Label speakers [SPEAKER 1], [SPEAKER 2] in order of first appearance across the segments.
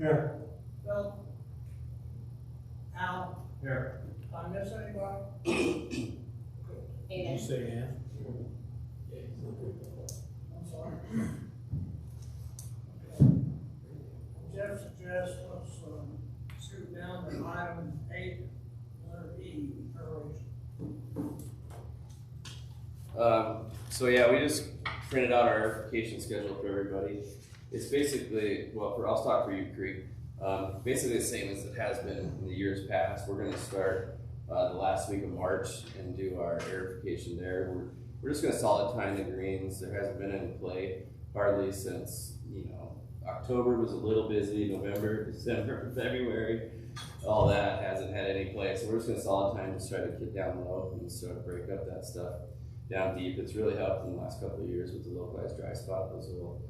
[SPEAKER 1] Here.
[SPEAKER 2] Bill? Al?
[SPEAKER 1] Here.
[SPEAKER 2] Did I miss anybody?
[SPEAKER 1] Did you say Ann?
[SPEAKER 2] I'm sorry. Okay. Jeff suggests let's scoot down to item 8, letter E, aeration.
[SPEAKER 3] So yeah, we just printed out our verification schedule for everybody. It's basically, well, I'll talk for you, Creek. Basically the same as it has been in the years past. We're gonna start the last week of March and do our aerification there. We're just gonna solid tine the greens. There hasn't been any play hardly since, October was a little busy, November, December, February, all that hasn't had any play. So we're just gonna solid tine, just try to get down low and sort of break up that stuff down deep. It's really helped in the last couple of years with the localized dry spot, those little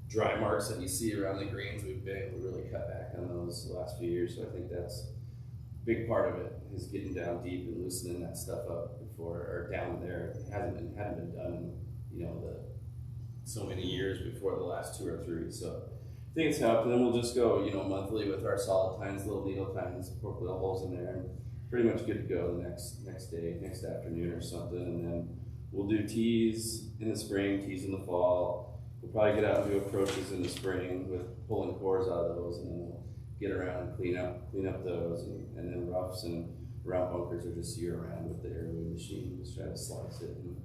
[SPEAKER 3] dry marks that you see around the greens. We've been able to really cut back on those the last few years. So I think that's a big part of it, is getting down deep and loosening that stuff up before, or down there. It hadn't been done in, the so many years before the last 2 or 3. So I think it's helped. And then we'll just go, monthly with our solid tines, little needle tines, poke little holes in there, and pretty much good to go the next day, next afternoon or something. And then we'll do tees in the spring, tees in the fall. We'll probably get out and do approaches in the spring with pulling cores out of those, and then we'll get around and clean up those, and then roughs and round bunkers are just year round with the airway machine. Just try to slice it and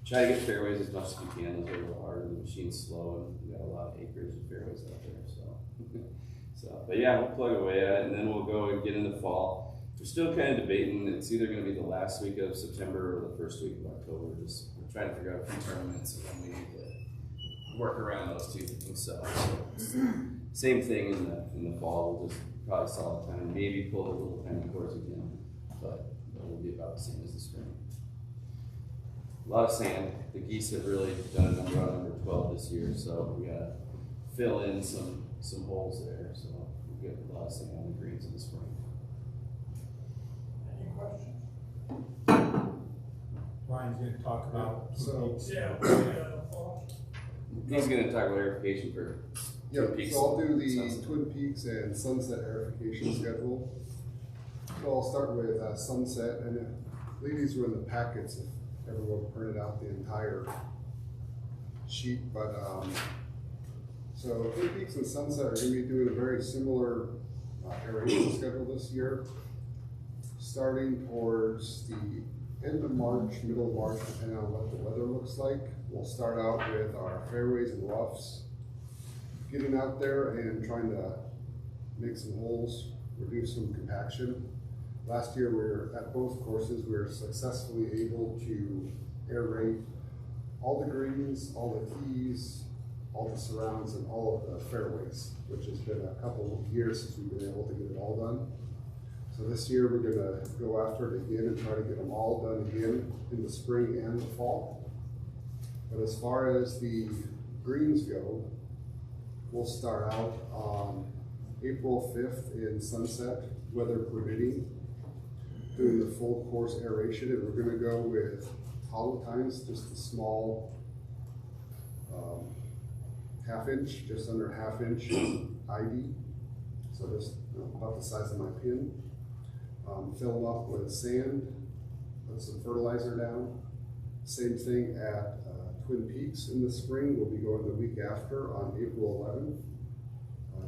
[SPEAKER 3] try to get fairways as much as you can. Those are a little hard, and the machine's slow, and we got a lot of acres of fairways out there. But yeah, we'll plug away at it, and then we'll go and get into fall. We're still kind of debating. It's either going to be the last week of September or the first week of October. We're trying to figure out a few tournaments, and then we need to work around those two things. So same thing in the fall. We'll just probably solid time, maybe pull a little tiny cores again, but it will be about the same as the spring. A lot of sand. The geese have really done a number on number 12 this year, so we gotta fill in some holes there. So we'll get a lot of sand on the greens in the spring.
[SPEAKER 2] Any questions?
[SPEAKER 1] Ryan's gonna talk about.
[SPEAKER 2] Yeah.
[SPEAKER 3] He's gonna talk about aerification for
[SPEAKER 4] Yeah,
[SPEAKER 3] Twin Peaks.
[SPEAKER 4] so I'll do the
[SPEAKER 3] Sunset.
[SPEAKER 4] Twin Peaks and Sunset aerification schedule. So I'll start with Sunset, and I believe these were in the packets if everyone printed out the entire sheet. But so Twin Peaks and Sunset are going to be doing a very similar aeration schedule this year, starting towards the end of March, middle of March, depending on what the weather looks like. We'll start out with our fairways and roughs, getting out there and trying to make some holes, reduce some compaction. Last year we were at both courses, we were successfully able to aerate all the greens, all the tees, all the surrounds, and all of the fairways, which has been a couple of years since we've been able to get it all done. So this year we're gonna go after it again and try to get them all done again in the spring and the fall. But as far as the greens go, we'll start out on April 5th in Sunset, weather permitting, doing the full course aeration, and we're gonna go with hollow tines, just a small half-inch, just under half-inch ID, so just about the size of my pin. Fill them up with sand, put some fertilizer down. Same thing at Twin Peaks in the spring. We'll be going the week after on April 11th.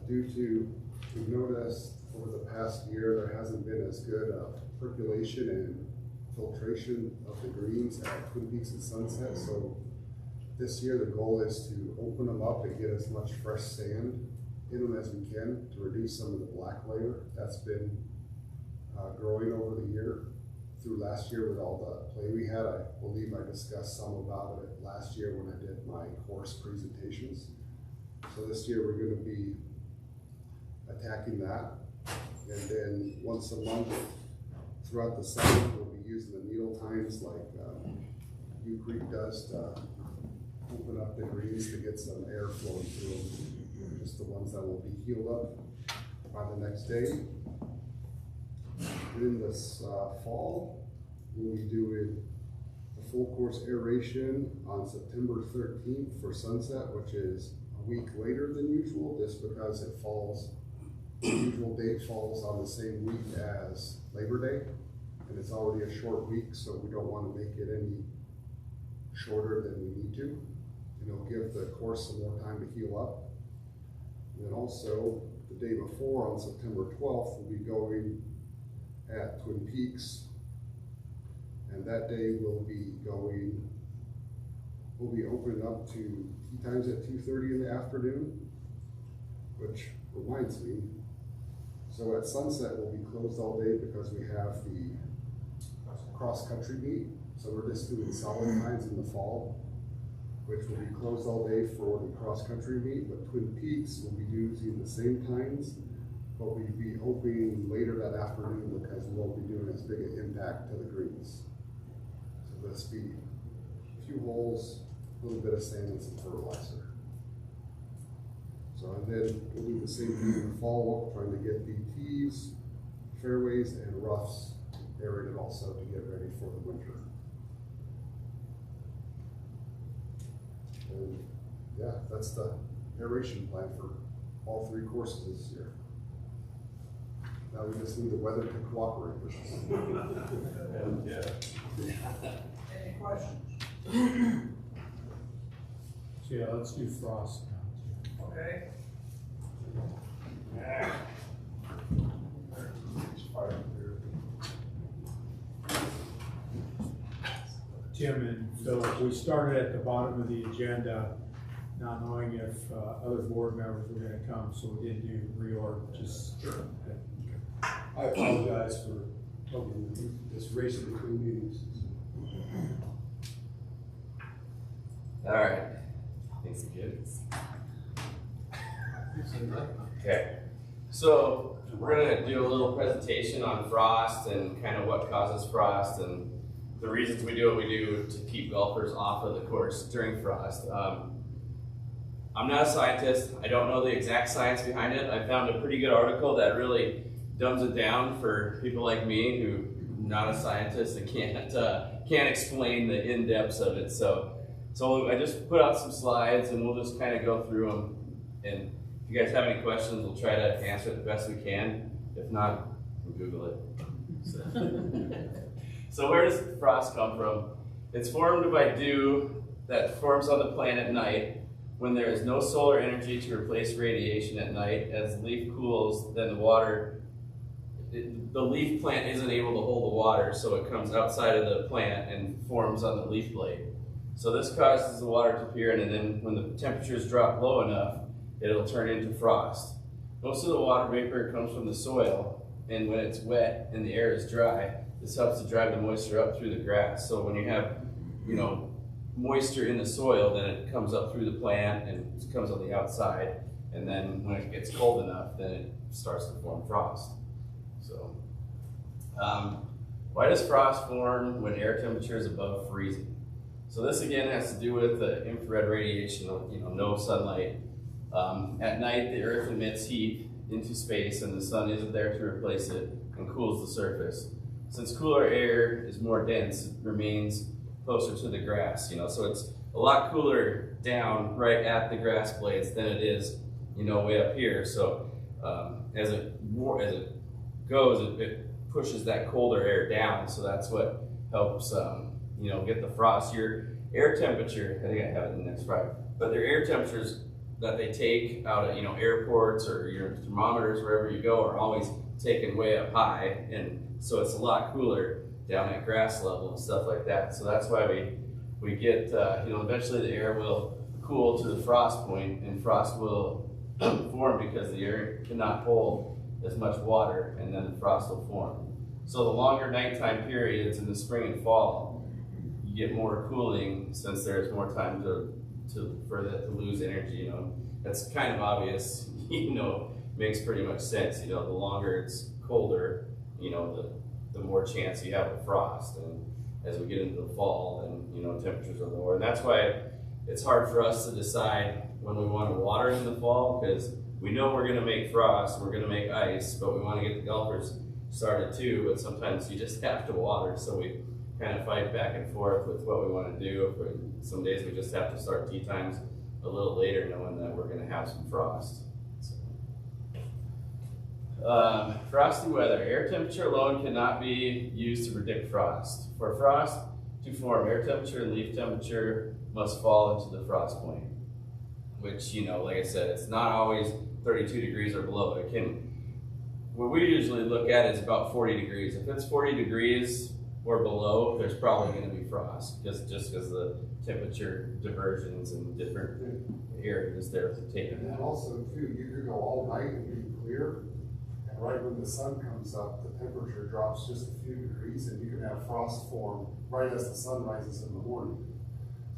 [SPEAKER 4] We've noticed over the past year there hasn't been as good percolation and filtration of the greens at Twin Peaks and Sunset. So this year the goal is to open them up and get as much fresh sand in them as we can to reduce some of the black layer that's been growing over the year. Through last year with all the play we had, I believe I discussed some about it last year when I did my course presentations. So this year we're going to be attacking that, and then once a month throughout the summer we'll be using the needle tines like U Creek does to open up the greens to get some air flowing through them. Just the ones that will be healed up by the next day. In this fall, we'll be doing a full course aeration on September 13th for Sunset, which is a week later than usual, just because it falls the usual date falls on the same week as Labor Day, and it's already a short week, so we don't want to make it any shorter than we need to. You know, give the course some more time to heal up. And then also, the day before, on September 12th, we'll be going at Twin Peaks. And that day we'll be opening up to tea times at 2:30 in the afternoon, which reminds me, so at sunset we'll be closed all day because we have the cross-country meet. So we're just doing solid times in the fall, which will be closed all day for the cross-country meet, but Twin Peaks will be using the same times, but we'll be opening later that afternoon because we won't be doing as big an impact to the greens. So this be a few holes, a little bit of sand and some fertilizer. So and then we'll do the same thing in the fall, trying to get the tees, fairways, and roughs aerated also to get ready for the winter. And yeah, that's the aeration plan for all 3 courses this year. Now we just need the weather to cooperate with us.
[SPEAKER 2] Any questions?
[SPEAKER 1] So yeah, let's do frost now.
[SPEAKER 2] Okay.
[SPEAKER 1] Tim and Philip, we started at the bottom of the agenda, not knowing if other board members were gonna come, so we didn't do reorg, just.
[SPEAKER 5] I apologize for this racing between meetings.
[SPEAKER 3] All right. Thanks again. Okay. So we're gonna do a little presentation on frost and kind of what causes frost and the reasons we do what we do to keep golfers off of the course during frost. I'm not a scientist. I don't know the exact science behind it. I found a pretty good article that really dumbs it down for people like me who not a scientist and can't explain the in-depths of it. So I just put out some slides and we'll just kind of go through them. And if you guys have any questions, we'll try to answer it the best we can. If not, we'll Google it. So where does frost come from? It's formed by dew that forms on the plant at night when there is no solar energy to replace radiation at night. As the leaf cools, then the leaf plant isn't able to hold the water, so it comes outside of the plant and forms on the leaf blade. So this causes the water to appear, and then when the temperatures drop low enough, it'll turn into frost. Most of the water vapor comes from the soil, and when it's wet and the air is dry, this helps to drive the moisture up through the grass. So when you have, moisture in the soil, then it comes up through the plant and it comes on the outside, and then when it gets cold enough, then it starts to form frost. So, why does frost form when air temperature is above freezing? So this again has to do with the infrared radiation, no sunlight. At night, the earth emits heat into space and the sun isn't there to replace it and cools the surface. Since cooler air is more dense, it remains closer to the grass, so it's a lot cooler down right at the grass blades than it is, way up here. So as it goes, it pushes that colder air down, so that's what helps get the frost. Your air temperature, I think I have it in the next slide, but their air temperatures that they take out at airports or your thermometers wherever you go are always taken way up high, and so it's a lot cooler down at grass level and stuff like that. So that's why we get eventually the air will cool to the frost point, and frost will form because the air cannot hold as much water, and then the frost will form. So the longer nighttime periods in the spring and fall, you get more cooling since there's more time for that to lose energy. That's kind of obvious. Makes pretty much sense. The longer it's colder, the more chance you have of frost. And as we get into the fall, then temperatures are lower, and that's why it's hard for us to decide when we want to water in the fall, because we know we're going to make frost, we're going to make ice, but we want to get the golfers started too. But sometimes you just have to water, so we kind of fight back and forth with what we want to do. Some days we just have to start tee times a little later, knowing that we're going to have some frost. Frosty weather. Air temperature alone cannot be used to predict frost. For frost to form, air temperature and leaf temperature must fall into the frost point. Which, you know, like I said, it's not always 32 degrees or below. It can, what we usually look at is about 40 degrees. If it's 40 degrees or below, there's probably going to be frost, just because the temperature diversions in different areas they're taking
[SPEAKER 4] And
[SPEAKER 3] that.
[SPEAKER 4] also too, you could go all night and be clear, and right when the sun comes up, the temperature drops just a few degrees, and you can have frost form right as the sun rises in the morning.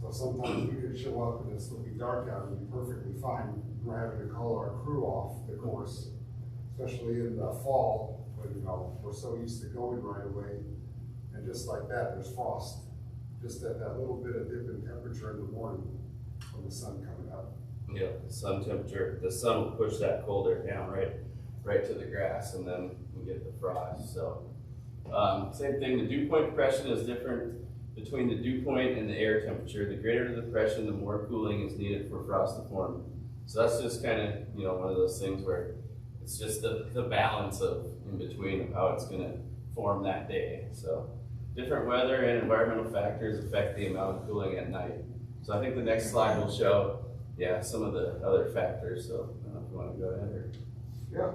[SPEAKER 4] So sometimes we could show up and it's will be dark out and be perfectly fine. We're having to call our crew off the course, especially in the fall, when, you know, we're so used to going right away. And just like that, there's frost, just at that little bit of dip in temperature in the morning from the sun coming up.
[SPEAKER 3] Yeah, the sun temperature, the sun will push that cold air down right to the grass, and then we get the frost. So same thing, the dew point depression is different between the dew point and the air temperature. The greater the depression, the more cooling is needed for frost to form. So that's just kind of, you know, one of those things where it's just the balance of in between of how it's going to form that day. So different weather and environmental factors affect the amount of cooling at night. So I think the next slide will show, yeah, some of the other factors. So I don't know if you want to go ahead or.
[SPEAKER 4] Yeah,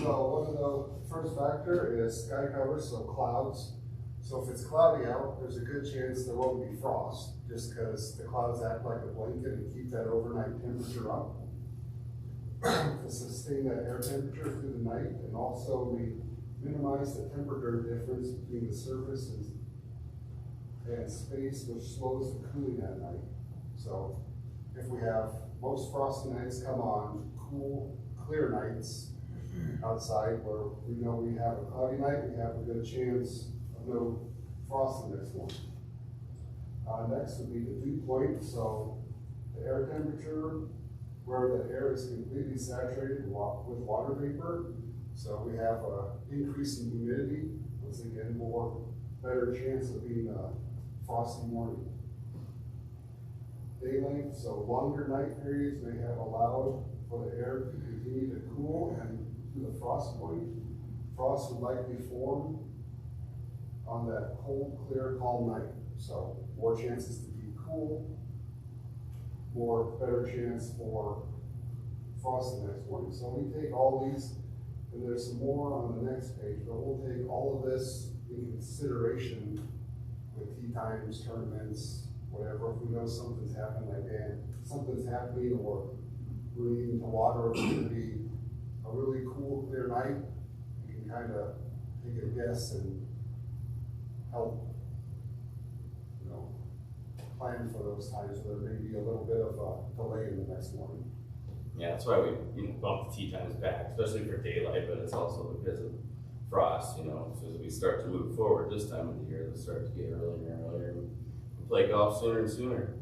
[SPEAKER 4] so one of the first factor is sky cover, so clouds. So if it's cloudy out, there's a good chance there won't be frost, just because the clouds act like a blanket and keep that overnight temperature up to sustain that air temperature through the night, and also we minimize the temperature difference between the surface and space, which slows the cooling at night. So if we have most frosty nights come on cool, clear nights outside where we know we have a cloudy night, we have a good chance of no frost the next morning. Next would be the dew point. So the air temperature where the air is completely saturated with water vapor. So we have an increase in humidity, once again, better chance of being a frosty morning. Day length, so longer night periods may have allowed for the air to continue to cool and to the frost point. Frost would likely form on that cold, clear, calm night. So more chances to be cool, better chance for frost the next morning. So we take all these, and there's some more on the next page, but we'll take all of this in consideration with tee times, tournaments, whatever. If we know something's happening, like something's happening, or we're needing to water, it's going to be a really cool, clear night, you can kind of take a guess and help, you know, plan for those times where there may be a little bit of a delay in the next morning.
[SPEAKER 3] Yeah, that's why we bump the tee times back, especially for daylight, but it's also because of frost, so as we start to move forward this time of the year, it'll start to get earlier and earlier and play golf sooner and sooner.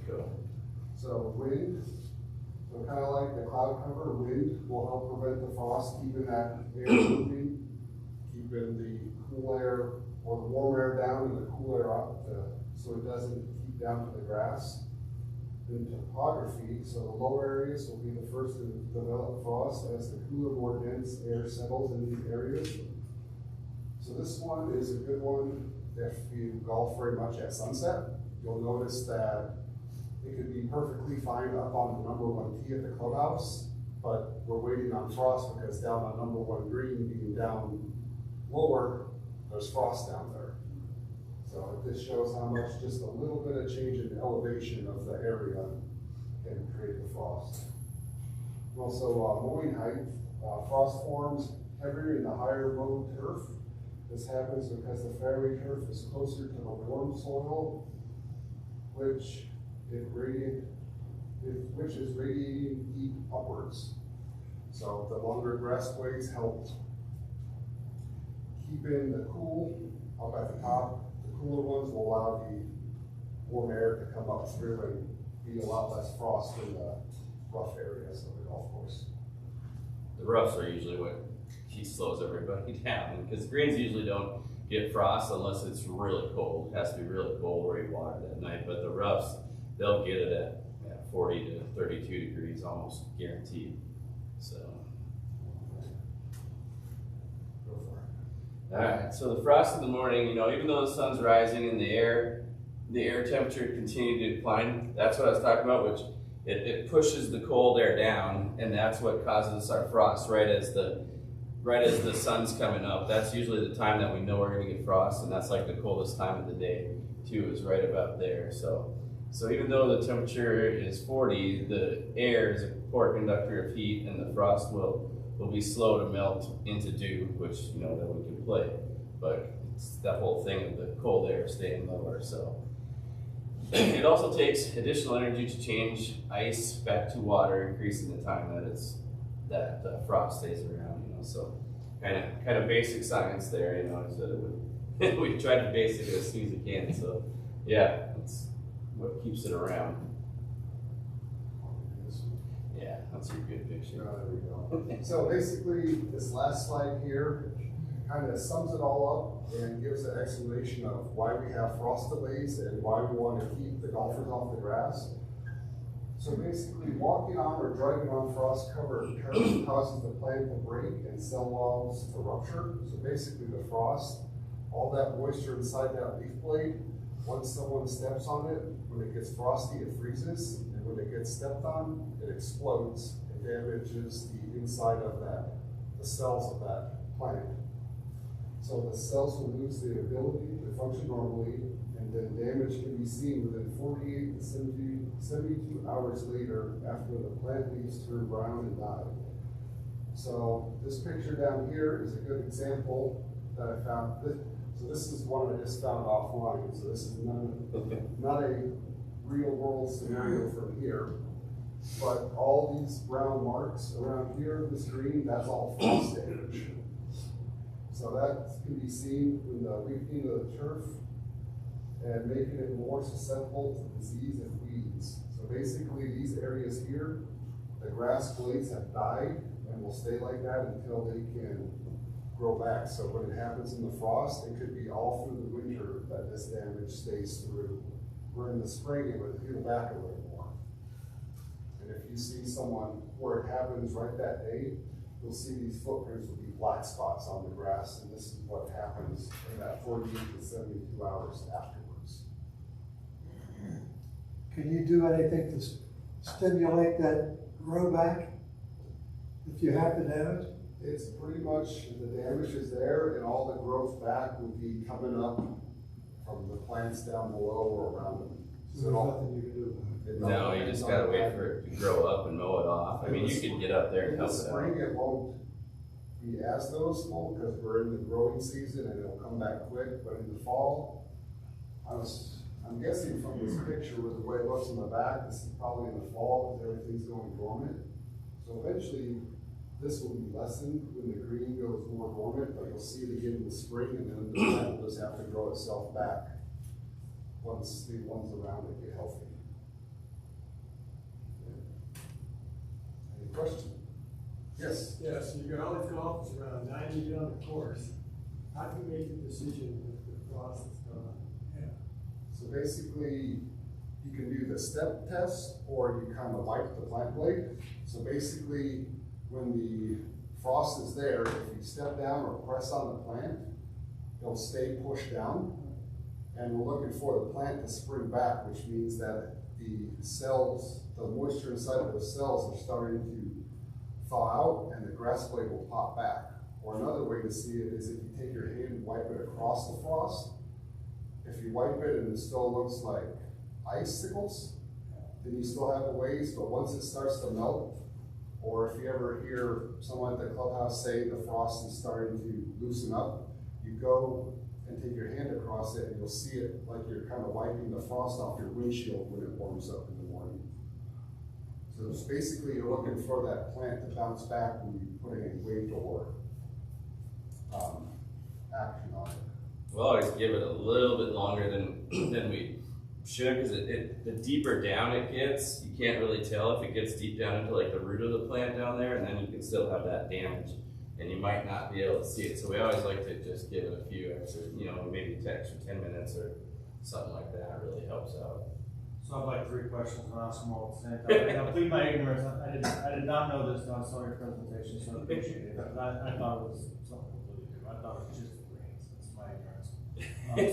[SPEAKER 3] Cool.
[SPEAKER 4] So wind, so kind of like the cloud cover, wind will help prevent the frost, keeping that air moving, keeping the cool air or the warm air down and the cool air up so it doesn't heat down to the grass. In topography, so the lower areas will be the first to develop frost as the cooler, more dense air settles in these areas. So this one is a good one if you golf very much at sunset. You'll notice that it could be perfectly fine up on the #1 tee at the clubhouse, but we're waiting on frost because down on #1 green, being down lower, there's frost down there. So this shows how much just a little bit of change in elevation of the area can create the frost. Also, mowing height, frost forms heavier in the higher mowed turf. This happens because the fairway turf is closer to the warm soil, which is radiating heat upwards. So the longer grass blades help keep in the cool up at the top. Cooler ones will allow the warm air to come up through and be a lot less frost in the rough areas of the golf course.
[SPEAKER 3] The roughs are usually what slows everybody down, because greens usually don't get frost unless it's really cold. It has to be really cold where you water that night, but the roughs, they'll get it at 40 to 32 degrees, almost guaranteed. So.
[SPEAKER 4] Go for it.
[SPEAKER 3] Alright, so the frost in the morning, you know, even though the sun's rising and the air temperature continued to decline, that's what I was talking about, which it pushes the cold air down, and that's what causes our frost right as the sun's coming up. That's usually the time that we know we're gonna get frost, and that's like the coldest time of the day too, is right about there. So even though the temperature is 40, the air is a poor conductor of heat, and the frost will be slow to melt into dew, which, you know, then we can play. But it's that whole thing of the cold air staying lower. So it also takes additional energy to change ice back to water, increasing the time that frost stays around. You know, so kind of basic science there. You know, so that we try to basic it as soon as we can. So yeah, that's what keeps it around. Yeah, that's a good picture.
[SPEAKER 4] There we go. So basically, this last slide here kind of sums it all up and gives an explanation of why we have frost delays and why we want to keep the golfers off the grass. So basically, walking on or driving on frost-covered turf causes the plant to break and cell walls to rupture. So basically, the frost, all that moisture inside that leaf blade, once someone steps on it, when it gets frosty, it freezes, and when it gets stepped on, it explodes and damages the inside of the cells of that plant. So the cells will lose the ability to function normally, and then damage can be seen within 48 to 72 hours later after the plant leaves turn brown and die. So this picture down here is a good example that I found. So this is one I just found offline, so this is not a real world scenario from here. But all these brown marks around here, this green, that's all frost damage. So that can be seen in the weakening of the turf and making it more susceptible to disease and weeds. So basically these areas here, the grass blades have died and will stay like that until they can grow back. So when it happens in the frost, it could be all through the winter that this damage stays through. Where in the spring, it would heal back a little more. And if you see someone where it happens right that day, you'll see these footprints will be black spots on the grass, and this is what happens in that 48 to 72 hours afterwards.
[SPEAKER 6] Can you do anything to stimulate that grow back if you have the damage?
[SPEAKER 4] It's pretty much, the damage is there, and all the growth back will be coming up from the plants down below or around them.
[SPEAKER 6] So there's nothing you can do about it.
[SPEAKER 3] No, you just gotta wait for it to grow up and mow it off. I mean, you could get up there and
[SPEAKER 4] in the
[SPEAKER 3] help it
[SPEAKER 4] spring,
[SPEAKER 3] out.
[SPEAKER 4] it won't be as noticeable because we're in the growing season and it'll come back quick. But in the fall, I'm guessing from this picture with the way it looks in the back, this is probably in the fall because everything's going dormant. So eventually, this will be lessened when the green goes more dormant, but you'll see it again in the spring, and then the plant will just have to grow itself back once the ones around it get healthy. Any questions? Yes?
[SPEAKER 7] Yes, you can always golf around 90 feet on the course. How do you make the decision if the frost is gone? Yeah.
[SPEAKER 4] So basically, you can do the step test, or you kind of wipe the plant blade. So basically, when the frost is there, if you step down or press on the plant, it'll stay pushed down. And we're looking for the plant to spring back, which means that the cells, the moisture inside of those cells are starting to thaw out, and the grass blade will pop back. Or another way to see it is if you take your hand and wipe it across the frost. If you wipe it and it still looks like icicles, then you still have a ways, but once it starts to melt, or if you ever hear someone at the clubhouse say the frost is starting to loosen up, you go and take your hand across it and you'll see it like you're kind of wiping the frost off your windshield when it warms up in the morning. So it's basically you're looking for that plant to bounce back when you put a weight or action on it.
[SPEAKER 3] We'll always give it a little bit longer than we should, because the deeper down it gets, you can't really tell if it gets deep down into like the root of the plant down there, and then you can still have that damage, and you might not be able to see it. So we always like to just give it a few extra, maybe an extra 10 minutes or something like that really helps out.
[SPEAKER 2] So
[SPEAKER 8] So I have like 3 questions, and I'll ask them all at the same time. I'll plead my ignorance, I did not know this, until I saw your presentation, so I appreciate it. I thought it was something completely different, I thought it was just the greens, that's my ignorance.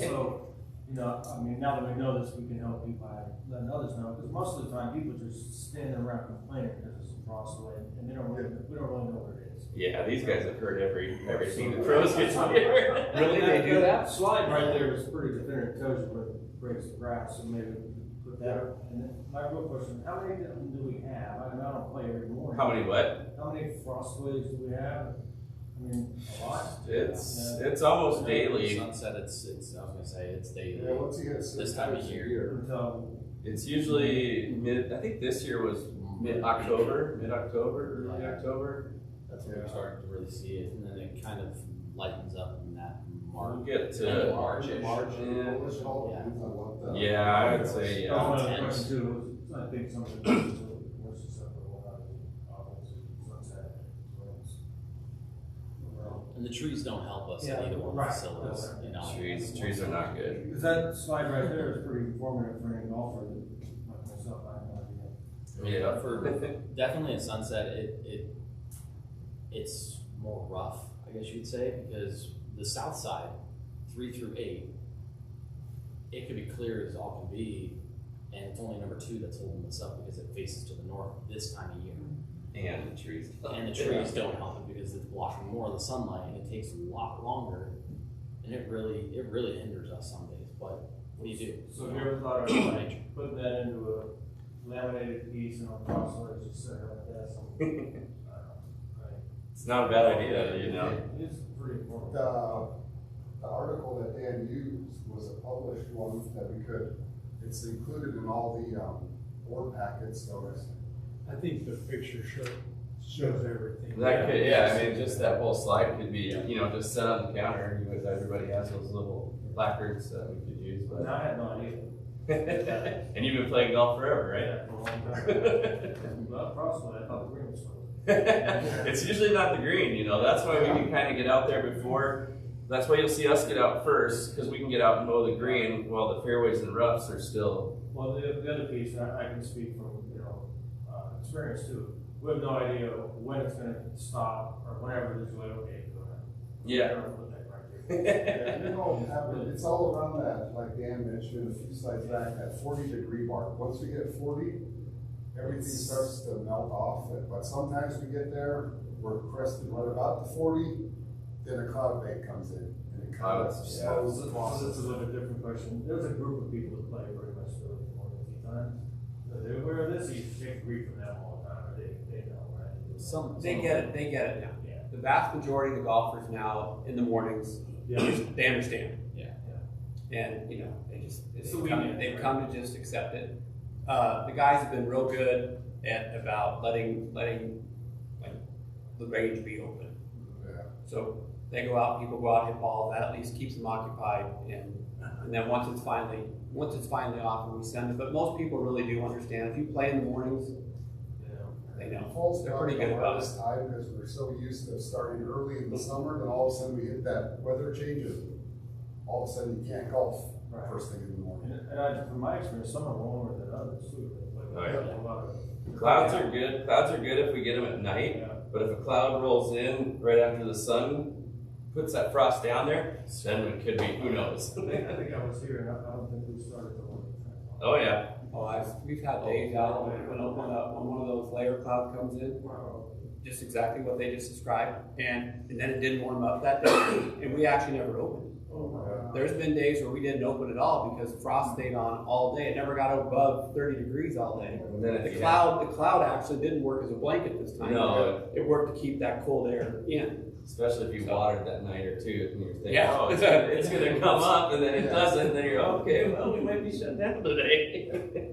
[SPEAKER 8] So, you know, I mean, now that we know this, we can help people by letting others know, because most of the time, people just standing around complaining because it's a crossway, and we don't really know what it is.
[SPEAKER 3] Yeah, these guys have heard everything the pros get to hear.
[SPEAKER 8] Really, they do that? Slide right there is pretty definitive, tells you where it breaks the grass, so maybe we can put that. And then my real question, how many of them do we have? I mean, I don't play every morning.
[SPEAKER 3] How many what?
[SPEAKER 8] How many frost-waves do we have? I mean, a lot.
[SPEAKER 3] It's almost daily.
[SPEAKER 9] Sunset, I was gonna say, it's daily.
[SPEAKER 4] Yeah, once you hit
[SPEAKER 9] This time of year.
[SPEAKER 8] Until,
[SPEAKER 3] It's usually I think this year was mid-October, early October.
[SPEAKER 9] That's when we're starting to really see it, and then it kind of lightens up in that
[SPEAKER 3] We'll
[SPEAKER 9] March.
[SPEAKER 3] get to
[SPEAKER 4] March,
[SPEAKER 3] yeah.
[SPEAKER 4] April, it all depends on what the.
[SPEAKER 3] Yeah, I would say,
[SPEAKER 8] that was one of the
[SPEAKER 3] yeah.
[SPEAKER 8] questions too, was, I think some of the questions will be more susceptible out of the obviously sunset.
[SPEAKER 9] And the trees don't help us in
[SPEAKER 8] Yeah,
[SPEAKER 9] either one of
[SPEAKER 8] right.
[SPEAKER 9] the facilities, you know.
[SPEAKER 3] Trees are not good.
[SPEAKER 8] Because that slide right there is pretty informative for any golfer like myself, I have no idea.
[SPEAKER 3] Yeah.
[SPEAKER 9] For definitely at Sunset, it's more rough, I guess you'd say, because the south side, 3 through 8, it could be clear as all can be, and it's only number 2 that's holding this up because it faces to the north this time of year.
[SPEAKER 3] And the trees.
[SPEAKER 9] And the trees don't help it because it's blocking more of the sunlight, and it takes a lot longer, and it really hinders us some days. But what do you do?
[SPEAKER 8] So have you ever thought of like putting that into a laminated piece and on crosswalks, just sit there like that? I don't know. Right.
[SPEAKER 3] It's not a bad idea, you know.
[SPEAKER 8] It's pretty important.
[SPEAKER 4] The article that Dan used was a published one that we could, it's included in all the, board packets, so it's.
[SPEAKER 1] I think the picture shows everything.
[SPEAKER 3] That could, yeah, I mean, just that whole slide could be, you know, just set on the counter. You know, everybody has those little placards that we could use.
[SPEAKER 8] And I had no idea.
[SPEAKER 3] And you've been playing golf forever, right?
[SPEAKER 8] Yeah, for a long time. Well, crossway, I thought the green was closed.
[SPEAKER 3] It's usually not the green, you know. That's why we can kind of get out there before. That's why you'll see us get out first, because we can get out and mow the green while the fairways and roughs are still.
[SPEAKER 8] Well, the other piece, I can speak from, experience too. We have no idea when it's gonna stop or whenever there's like, okay, go ahead.
[SPEAKER 3] Yeah.
[SPEAKER 4] Yeah, it's all around that, like Dan mentioned a few slides back, that 40-degree mark. Once we get 40, everything starts to melt off. But sometimes we get there, we're crested right about the 40, then a cloud bank comes in, and it kind of slows the
[SPEAKER 8] So
[SPEAKER 4] process.
[SPEAKER 8] this is a little bit different question. There's a group of people that play pretty much through it more than a few times. They're aware of this, you take grief from them all the time, or they know, right?
[SPEAKER 10] They get it now.
[SPEAKER 8] Yeah.
[SPEAKER 10] The vast majority of the golfers now in the mornings, they understand.
[SPEAKER 9] Yeah.
[SPEAKER 10] And,
[SPEAKER 8] So
[SPEAKER 10] they've come to just accept it. The guys have been real good at about letting like the range be open.
[SPEAKER 4] Yeah.
[SPEAKER 10] So they go out, people go out, hit balls, that at least keeps them occupied, and then once it's finally off and we send it, but most people really do understand. If you play in the mornings, they know.
[SPEAKER 4] Fall's
[SPEAKER 10] They're pretty good
[SPEAKER 4] the
[SPEAKER 10] about it.
[SPEAKER 4] hardest time because we're so used to starting early in the summer, then all of a sudden we hit that weather changes. All of a sudden you can't golf
[SPEAKER 8] Right.
[SPEAKER 4] first thing in the morning.
[SPEAKER 8] And from my experience, some are warmer than others too.
[SPEAKER 3] Oh, yeah.
[SPEAKER 8] A lot of-
[SPEAKER 3] Clouds are good. Clouds are good if we get them at night.
[SPEAKER 8] Yeah.
[SPEAKER 3] But if a cloud rolls in right after the sun puts that frost down there, then it could be, who knows?
[SPEAKER 8] I think I was here, and I don't think we started the one.
[SPEAKER 3] Oh, yeah.
[SPEAKER 10] We've had days out when one of those layer cloud comes in, just exactly what they just described, and then it didn't warm up that day, and we actually never opened. There's been days where we didn't open at all because frost stayed on all day. It never got above 30 degrees all day.
[SPEAKER 3] And then
[SPEAKER 10] The cloud actually didn't work as a blanket this time.
[SPEAKER 3] No.
[SPEAKER 10] It worked to keep that cold air in.
[SPEAKER 3] Especially if you watered that night or two and you're thinking,
[SPEAKER 10] Yeah.
[SPEAKER 3] oh, it's going to come up, and then it doesn't, and then you're, okay, well, we might be shut down today.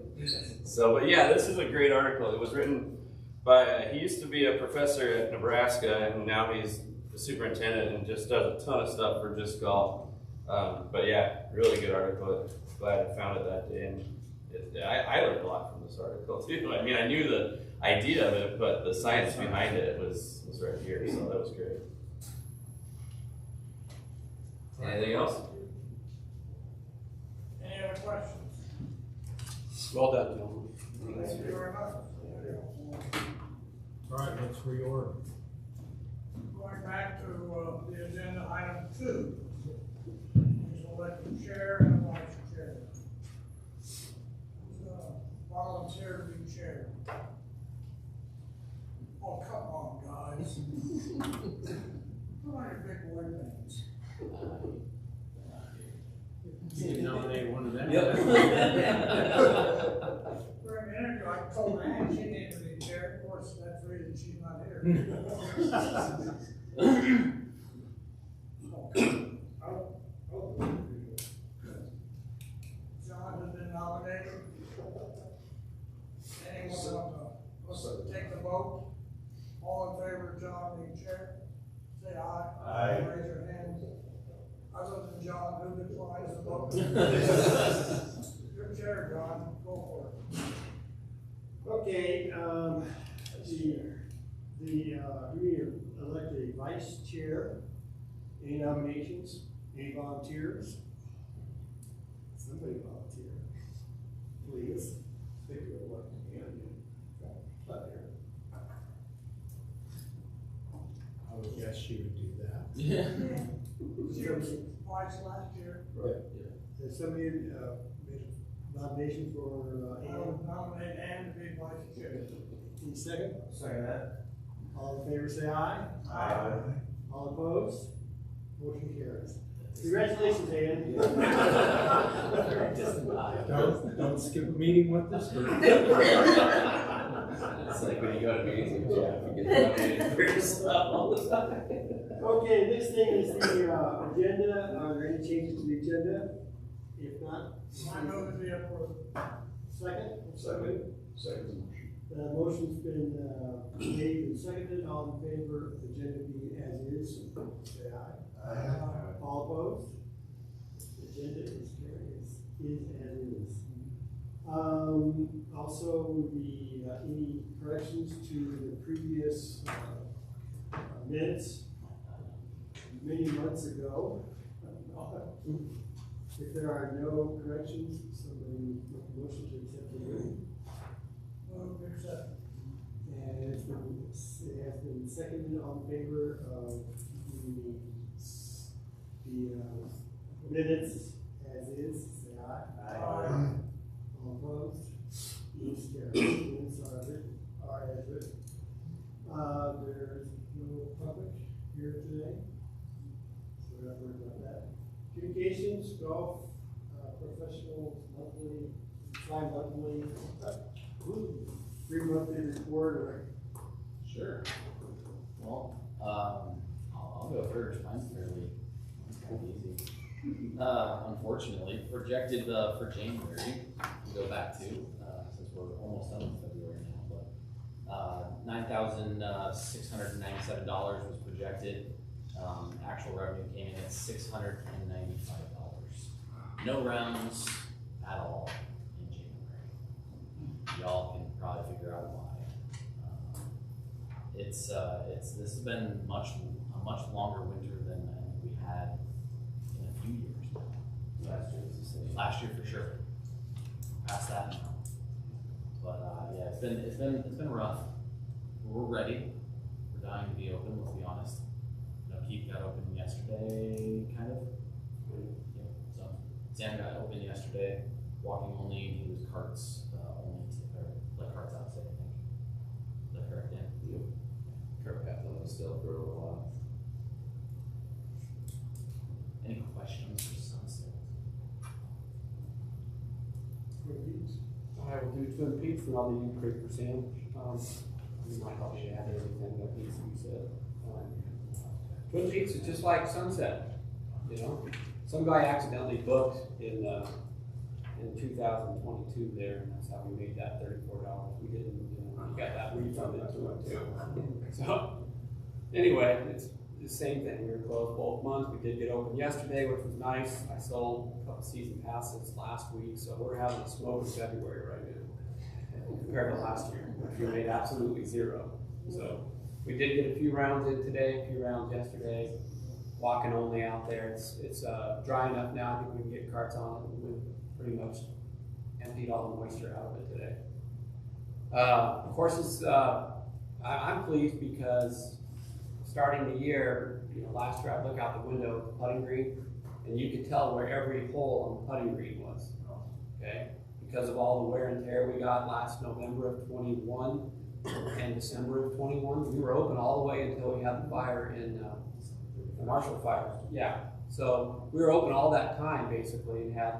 [SPEAKER 3] So, but yeah, this is a great article. It was written by, he used to be a professor at Nebraska, and now he's the superintendent and just does a ton of stuff for just golf. But yeah, really good article. Glad I found it that day. And I learned a lot from this article too. I mean, I knew the idea of it, but the science behind it was right here, so that was great. Anything else?
[SPEAKER 2] Any other questions?
[SPEAKER 10] Well done, gentlemen.
[SPEAKER 2] Thank you very much.
[SPEAKER 1] All right, let's reorder.
[SPEAKER 2] Going back to, the agenda, item 2, is elected chair and vice chair. Volunteer to be chair. Oh, come on, guys. Put on your big boy pants.
[SPEAKER 8] You nominate one of them.
[SPEAKER 2] For a minute ago, I told Ann she needed to be chair, of course, that's the reason she's not here. John has been nominated. Anyone wants to take the vote? All in favor of John being chair? Say aye.
[SPEAKER 5] Aye.
[SPEAKER 2] Raise your hand. Other than John, who declines the vote? Your chair, John, go for it.
[SPEAKER 7] Okay, we elect a vice chair. Any nominations? Any volunteers? Somebody volunteer, please.
[SPEAKER 5] Think of what
[SPEAKER 7] Up there.
[SPEAKER 1] I would guess you would do that.
[SPEAKER 9] Yeah.
[SPEAKER 2] She was twice last year.
[SPEAKER 7] Has somebody, made a nomination for,
[SPEAKER 2] I
[SPEAKER 7] Ann?
[SPEAKER 2] would nominate Ann to be vice chair.
[SPEAKER 7] Any second?
[SPEAKER 8] Second that.
[SPEAKER 7] All in favor, say aye.
[SPEAKER 5] Aye.
[SPEAKER 7] All opposed? Motion carries. Congratulations, Ann.
[SPEAKER 9] Very distant eye.
[SPEAKER 1] Don't skip a meeting with this group.
[SPEAKER 3] It's like when you go to meetings with Jeff, you get nominated for yourself all the time.
[SPEAKER 7] Okay, next thing is the, agenda. Are there any changes to the agenda? If not,
[SPEAKER 2] I move to be approved.
[SPEAKER 7] second?
[SPEAKER 5] Second motion.
[SPEAKER 7] Motion's been, made and seconded. All in favor of the agenda being as is, say aye. All opposed? The agenda is carried, is as is. Also, any corrections to the previous, minutes many months ago? If there are no corrections, somebody make a motion to accept the minute.
[SPEAKER 2] Move to accept.
[SPEAKER 7] And it has been seconded. On favor of the minutes as is, say aye.
[SPEAKER 2] Aye.
[SPEAKER 7] All opposed? Yes, carried. Minutes are as written. There's no public here today, so we're not worried about that. Communications, golf, professional, monthly, tri-monthly, 3-monthly report, or
[SPEAKER 9] Sure. Well, I'll go first. Mine's fairly easy. Unfortunately, projected for January to go back to, since we're almost done with February now, but $9,697 was projected. Actual revenue came in at $695. No rounds at all in January. Y'all can probably figure out why. This has been a much longer winter than we had in a few years now.
[SPEAKER 3] Last year was the same.
[SPEAKER 9] Last year for sure. Past that now. But yeah, it's been rough. We're ready. We're dying to be open. Let's be honest. Keith got open yesterday, kind of. Yeah. So Sam got open yesterday. Walking only. He was carts only, or like carts outside. I think. Is that correct, Dan?
[SPEAKER 3] Yep. Kurt Kaplan was still for a little while.
[SPEAKER 9] Any questions for Sunset?
[SPEAKER 10] I will do Twin Peaks and I'll do Creek for Sam. You might probably add anything that needs to be said. Twin Peaks is just like Sunset, you know? Some guy accidentally booked in 2022 there, and that's how we made that $34. We didn't, we got that refunded to him too. So, anyway, it's the same thing. We were closed both months. We did get open yesterday, which was nice. I sold a couple season passes last week, so we're having a smoke in February right now compared to last year, which we made absolutely zero. So, we did get a few rounds in today, a few rounds yesterday. Walking only out there. It's dry enough now. I think we can get carts on it and pretty much emptied all the moisture out of it today. Courses, I'm pleased because starting the year, last year I look out the window at the putting green, and you could tell where every hole on the putting green was, okay? Because of all the wear and tear we got last November of 21 and December of 21, we were open all the way until we had the fire in the Marshall fire. Yeah, so we were open all that time basically and had,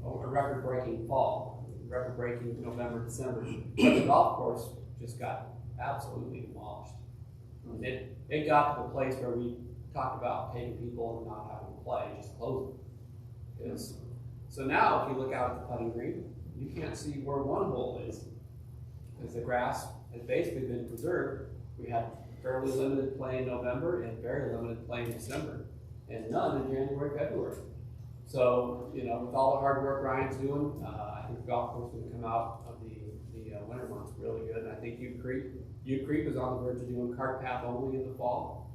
[SPEAKER 10] a record-breaking fall, record-breaking November, December. But the golf course just got absolutely demolished. It got to the place where we talked about taking people and not having to play, just close it. So now, if you look out at the putting green, you can't see where one hole is because the grass has basically been preserved. We had fairly limited play in November and very limited play in December, and none in January, February. So, with all the hard work Ryan's doing, I think the golf course is going to come out of the winter months really good. And I think Ute Creek was on the verge of doing cart path only in the fall.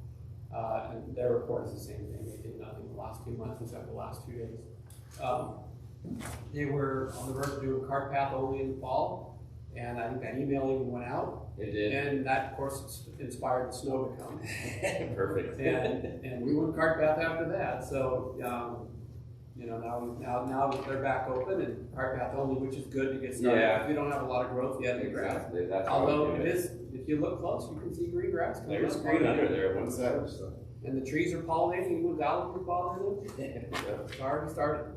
[SPEAKER 10] And their report is the same thing. They did nothing the last 2 months except the last 2 days. They were on the verge of doing cart path only in the fall, and I think that email even went out.
[SPEAKER 3] It did.
[SPEAKER 10] And that, of course, inspired the snow to come.
[SPEAKER 3] Perfect.
[SPEAKER 10] And we went cart path after that. So, now they're back open and cart path only, which is good to get started.
[SPEAKER 3] Yeah.
[SPEAKER 10] If you don't have a lot of growth yet in the grass.
[SPEAKER 3] Exactly. That's
[SPEAKER 10] Although it is, if you look close, you can see green grass coming
[SPEAKER 3] there's
[SPEAKER 10] up.
[SPEAKER 3] green under there. One side.
[SPEAKER 10] And the trees are pollinating, even without them pollinating. It's already started.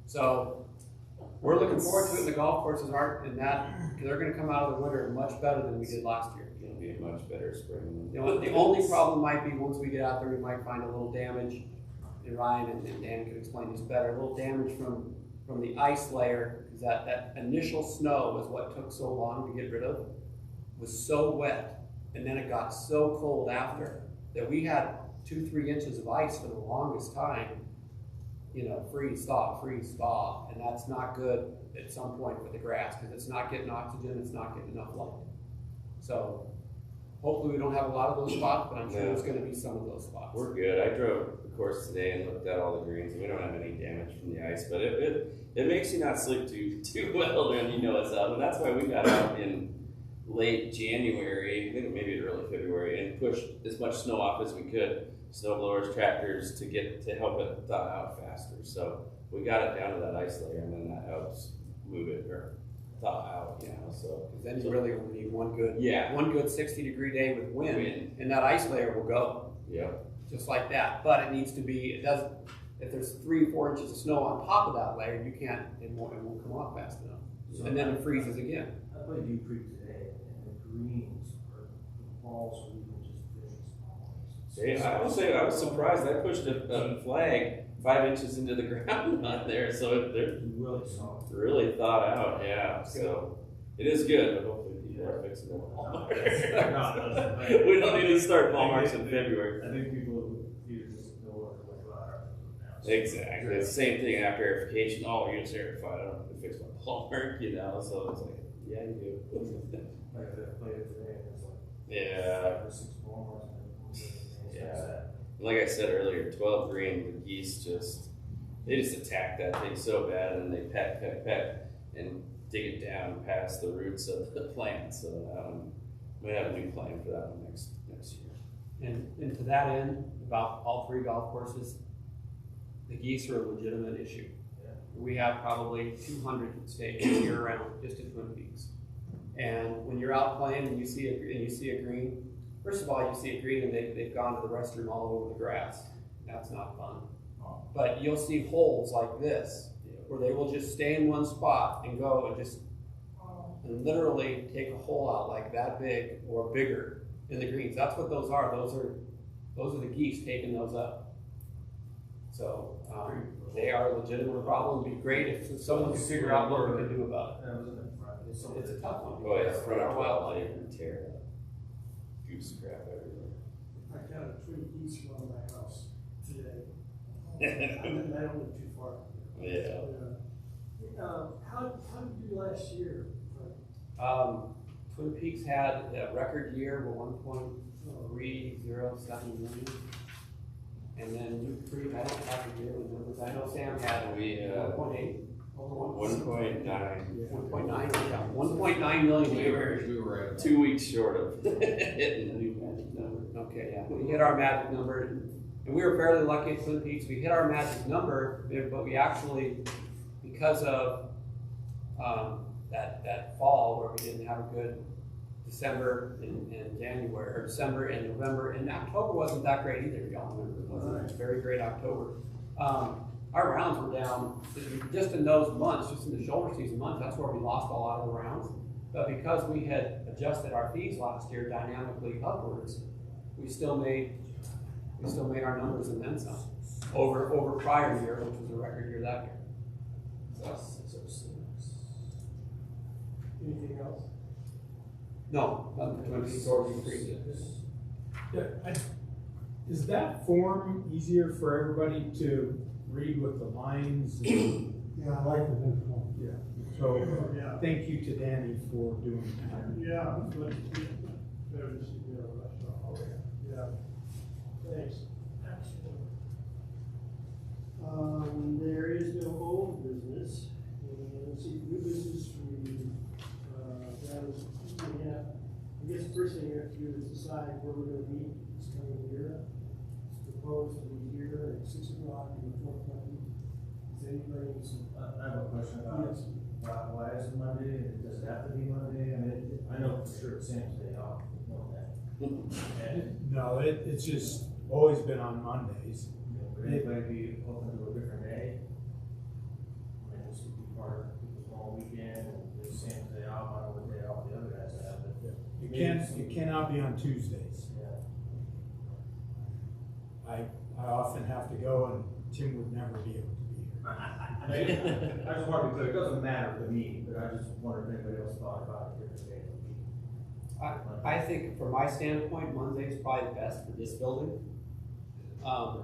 [SPEAKER 10] So we're looking forward to it. The golf courses aren't in that, because they're going to come out of the winter much better than we did last year.
[SPEAKER 3] It's gonna be a much better spring.
[SPEAKER 10] The only problem might be once we get out there, we might find a little damage. And Ryan and Dan could explain this better. A little damage from the ice layer, because that initial snow was what took so long to get rid of. It was so wet, and then it got so cold after that we had 2-3 inches of ice for the longest time. Freeze, thaw, and that's not good at some point for the grass because it's not getting oxygen, it's not getting enough light. So hopefully we don't have a lot of those spots, but I'm sure there's going to be some of those spots.
[SPEAKER 3] We're good. I drove the course today and looked at all the greens, and we don't have any damage from the ice, but it makes you not sleep too well when you know it's out, and that's why we got out in late January, I think maybe early February, and pushed as much snow off as we could. Snow blowers, tractors to help it thaw out faster. So we got it down to that ice layer, and then that helps move it or thaw out, So
[SPEAKER 10] then you really only need one good 60-degree day with wind, and that ice layer will go.
[SPEAKER 3] Yeah.
[SPEAKER 10] Just like that. But it needs to be. If there's 3-4 inches of snow on top of that layer, you can't. It won't come off fast enough, and then it freezes again.
[SPEAKER 8] I played Ute Creek today, and the greens are the balls we can just fish.
[SPEAKER 3] I will say I was surprised. I pushed a flag 5 inches into the ground on there, so they're
[SPEAKER 8] Really soft.
[SPEAKER 3] really thawed out. Yeah, so it is good, but hopefully people are fixing the ball marks. We don't need to start ball marks in February.
[SPEAKER 8] I think people would either just know what now.
[SPEAKER 3] Exactly. It's the same thing after airification. Oh, you're just airified. I don't have to fix my ball mark, So it's like, yeah, you do.
[SPEAKER 8] Like I played it today, and it's like
[SPEAKER 3] Yeah.
[SPEAKER 8] 5 or 6 ball marks.
[SPEAKER 3] Yeah. Like I said earlier, 12 green, the geese they just attack that thing so bad, and then they peck, and dig it down past the roots of the plant. So we have a new plan for that one next year.
[SPEAKER 10] And to that end, about all 3 golf courses, the geese are a legitimate issue.
[SPEAKER 8] Yeah.
[SPEAKER 10] We have probably 200 that stay year round just at Twin Peaks. And when you're out playing and you see a green, first of all, you see a green and they've gone to the restroom all over the grass. That's not fun. But you'll see holes like this where they will just stay in one spot and go and literally take a hole out like that big or bigger in the greens. That's what those are. Those are the geese taking those up. So they are a legitimate problem. It'd be great if someone could figure out what we can do about it. It's a tough one.
[SPEAKER 3] Oh yeah, front our wildlife and tear goose crap everywhere.
[SPEAKER 7] I got a twin geese around my house today. I don't live too far.
[SPEAKER 3] Yeah.
[SPEAKER 7] How did you do last year?
[SPEAKER 10] Twin Peaks had a record year with 1.307 million. And then Ute Creek, I don't have the yearly numbers. I know Sam had 1.8.
[SPEAKER 3] 1.9.
[SPEAKER 10] 1.9, yeah, 1.9 million acres.
[SPEAKER 9] We were right.
[SPEAKER 3] 2 weeks short of hitting the new magic number.
[SPEAKER 10] Okay, yeah, we hit our magic number, and we were fairly lucky at Twin Peaks. We hit our magic number, but we actually, because of that fall where we didn't have a good December and January, or December and November, and October wasn't that great either, y'all remember. It wasn't a very great October. Our rounds were down just in those months, just in the shoulder season months. That's where we lost a lot of the rounds. But because we had adjusted our fees last year dynamically upwards, we still made our numbers and then some over prior year, which was a record year that year.
[SPEAKER 7] Anything else?
[SPEAKER 10] No, nothing to sort of increase it.
[SPEAKER 1] Yeah, is that form easier for everybody to read with the lines?
[SPEAKER 6] Yeah, I like the new form.
[SPEAKER 1] Yeah, so
[SPEAKER 7] Yeah.
[SPEAKER 1] thank you to Danny for doing that.
[SPEAKER 7] Yeah, but, better to see, yeah, thanks. There is no old business, and let's see, new business, that was, yeah, I guess the first thing we have to do is decide where we're gonna meet this coming year. It's proposed to be here at 6 o'clock in the fourth Monday. Is anybody,
[SPEAKER 8] I have a question about it. Why is it Monday? Does it have to be Monday? I mean, I know for sure it's Sam's day off, we know that. And,
[SPEAKER 1] No, it's just always been on Mondays.
[SPEAKER 8] would anybody be open to a different day? I mean, this could be part of people's long weekend, and there's Sam's day off, I don't know what day off the other guys have, but.
[SPEAKER 1] You cannot be on Tuesdays.
[SPEAKER 8] Yeah.
[SPEAKER 1] I often have to go, and Tim would never be able to be here.
[SPEAKER 8] I just want to be clear, it doesn't matter to me, but I just wondered if anybody else thought about a different day of the week.
[SPEAKER 10] I think from my standpoint, Monday is probably the best for this building.